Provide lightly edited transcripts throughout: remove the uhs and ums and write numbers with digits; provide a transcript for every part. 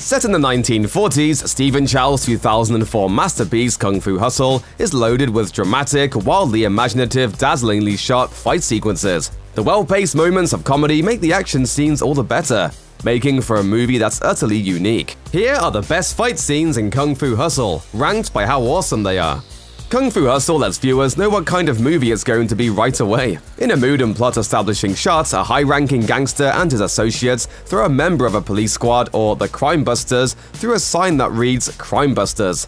Set in the 1940s, Stephen Chow's 2004 masterpiece Kung Fu Hustle is loaded with dramatic, wildly imaginative, dazzlingly sharp fight sequences. The well-paced moments of comedy make the action scenes all the better, making for a movie that's utterly unique. Here are the best fight scenes in Kung Fu Hustle, ranked by how awesome they are. Kung Fu Hustle lets viewers know what kind of movie it's going to be right away. In a mood and plot establishing shot, a high-ranking gangster and his associates throw a member of a police squad, or the Crime Busters, through a sign that reads Crime Busters.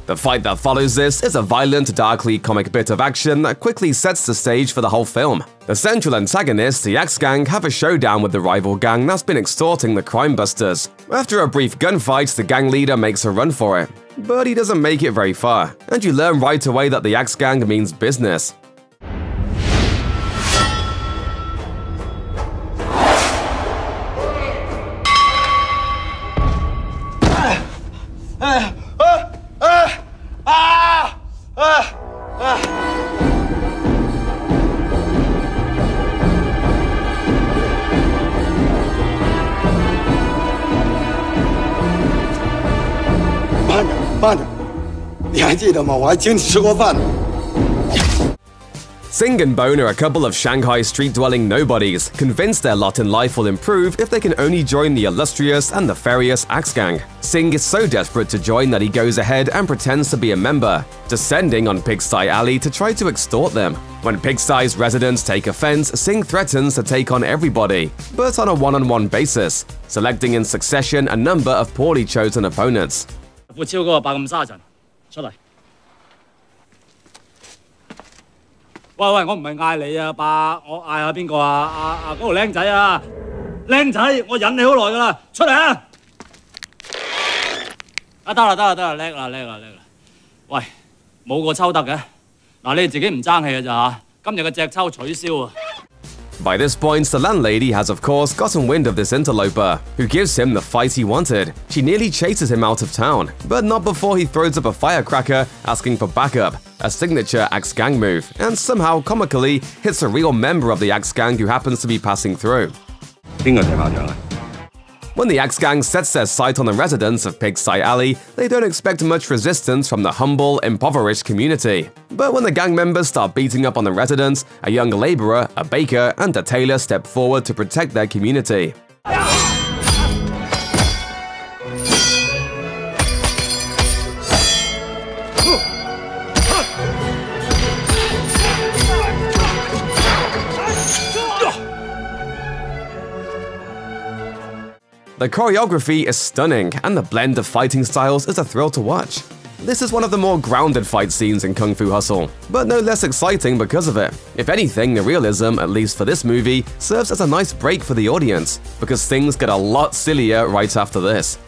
The fight that follows this is a violent, darkly comic bit of action that quickly sets the stage for the whole film. The central antagonists, the Axe Gang, have a showdown with the rival gang that's been extorting the Crime Busters. After a brief gunfight, the gang leader makes a run for it. But he doesn't make it very far, and you learn right away that the Axe Gang means business. Sing and Bone are a couple of Shanghai street-dwelling nobodies, convinced their lot in life will improve if they can only join the illustrious and nefarious Axe Gang. Sing is so desperate to join that he goes ahead and pretends to be a member, descending on Pigsty Alley to try to extort them. When Pigsty's residents take offense, Sing threatens to take on everybody, but on a one-on-one basis, selecting in succession a number of poorly chosen opponents. 副超嗰個白咁沙塵，出嚟！喂，我唔係嗌你啊，伯，我嗌下邊個啊？嗰條僆仔啊，僆仔，我忍你好耐㗎啦，出嚟啊！得啦，叻啦！喂，冇個抽得嘅，嗱你哋自己唔爭氣嘅咋嚇？今日嘅隻抽取消啊！ By this point, the landlady has of course gotten wind of this interloper, who gives him the fight he wanted. She nearly chases him out of town, but not before he throws up a firecracker asking for backup, a signature Axe Gang move, and somehow comically hits a real member of the Axe Gang who happens to be passing through. When the Axe Gang sets their sight on the residents of Pigsty Alley, they don't expect much resistance from the humble, impoverished community. But when the gang members start beating up on the residents, a young laborer, a baker, and a tailor step forward to protect their community. The choreography is stunning, and the blend of fighting styles is a thrill to watch. This is one of the more grounded fight scenes in Kung Fu Hustle, but no less exciting because of it. If anything, the realism, at least for this movie, serves as a nice break for the audience, because things get a lot sillier right after this.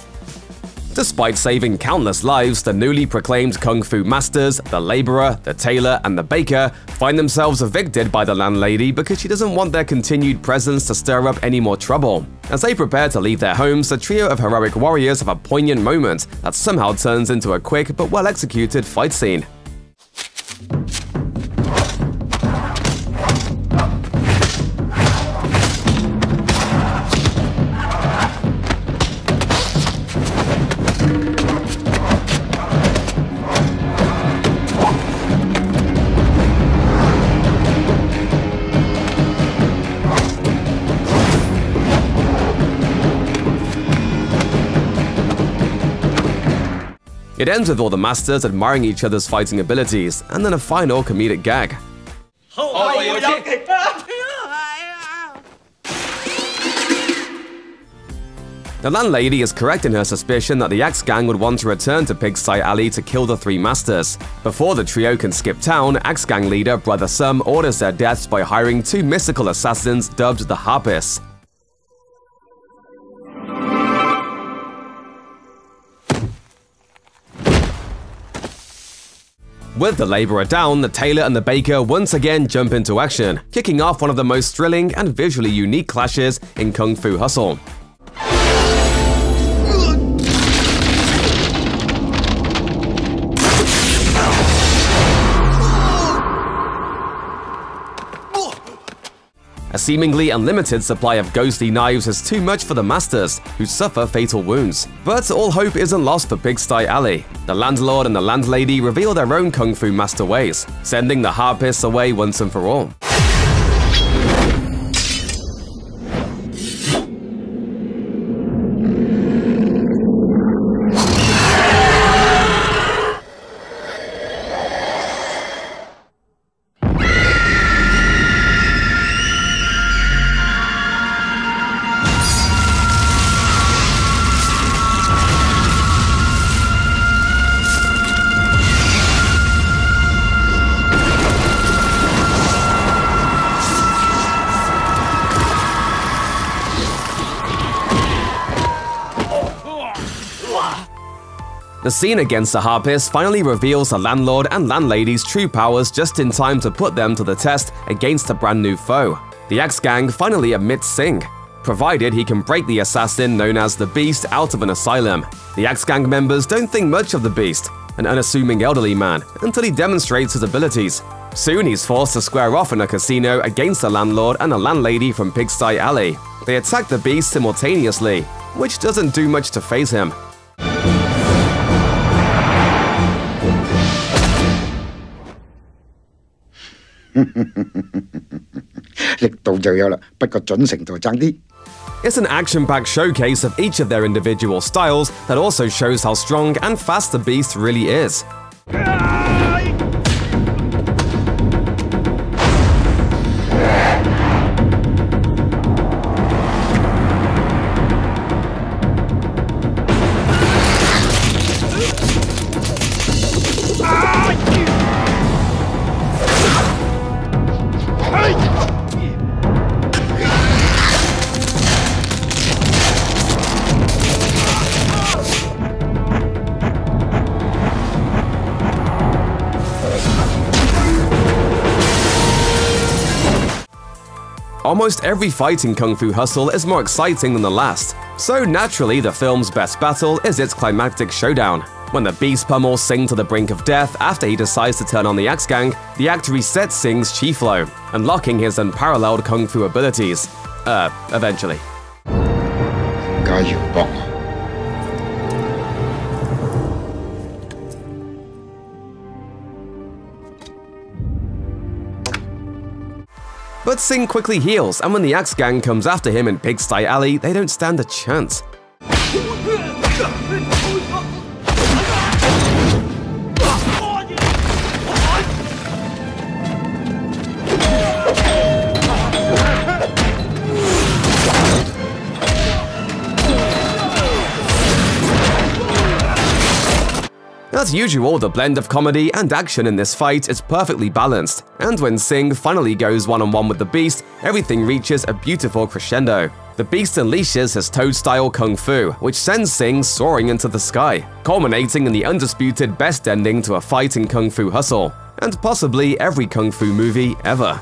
Despite saving countless lives, the newly proclaimed Kung Fu masters, the laborer, the tailor, and the baker, find themselves evicted by the landlady because she doesn't want their continued presence to stir up any more trouble. As they prepare to leave their homes, the trio of heroic warriors have a poignant moment that somehow turns into a quick but well-executed fight scene. It ends with all the masters admiring each other's fighting abilities, and then a final comedic gag. The landlady is correct in her suspicion that the Axe Gang would want to return to Pigsty Alley to kill the three masters. Before the trio can skip town, Axe Gang leader Brother Sum orders their deaths by hiring two mystical assassins dubbed the Harpists. With the laborer down, the tailor and the baker once again jump into action, kicking off one of the most thrilling and visually unique clashes in Kung Fu Hustle. A seemingly unlimited supply of ghostly knives is too much for the masters, who suffer fatal wounds. But all hope isn't lost for Pigsty Alley. The landlord and the landlady reveal their own kung fu master ways, sending the harpists away once and for all. The scene against the harpists finally reveals the landlord and landlady's true powers just in time to put them to the test against a brand new foe. The Axe Gang finally admits Singh, provided he can break the assassin known as the Beast out of an asylum. The Axe Gang members don't think much of the Beast, an unassuming elderly man, until he demonstrates his abilities. Soon he's forced to square off in a casino against the landlord and a landlady from Pigsty Alley. They attack the Beast simultaneously, which doesn't do much to faze him. 力度就有啦，不過準程度爭啲。 It's an action-packed showcase of each of their individual styles that also shows how strong and fast the Beast really is. Almost every fight in Kung Fu Hustle is more exciting than the last, so naturally the film's best battle is its climactic showdown. When the Beast pummels Singh to the brink of death after he decides to turn on the Axe Gang, the act resets Singh's chi flow, unlocking his unparalleled Kung Fu abilities. Eventually. 解要幫我。 But Singh quickly heals, and when the Axe Gang comes after him in Pigsty Alley, they don't stand a chance. As usual, the blend of comedy and action in this fight is perfectly balanced, and when Singh finally goes one-on-one with the Beast, everything reaches a beautiful crescendo. The Beast unleashes his Toad-style Kung Fu, which sends Singh soaring into the sky, culminating in the undisputed best ending to a fight in Kung Fu Hustle, and possibly every Kung Fu movie ever.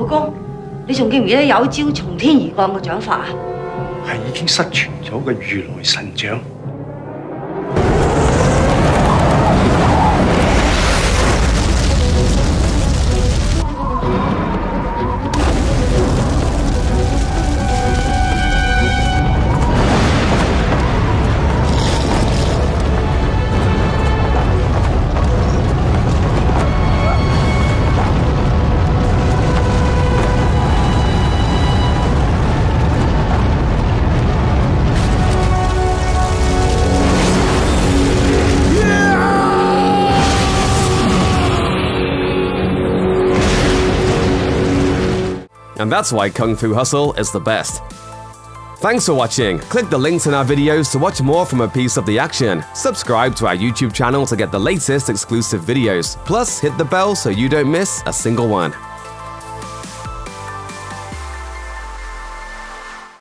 Công, 你仲記唔記得有招從天而降嘅掌法啊？係已經失傳咗嘅如來神掌。And that's why Kung Fu Hustle is the best. Thanks for watching. Click the links in our videos to watch more from A Piece of the Action. Subscribe to our YouTube channel to get the latest exclusive videos. Plus, hit the bell so you don't miss a single one.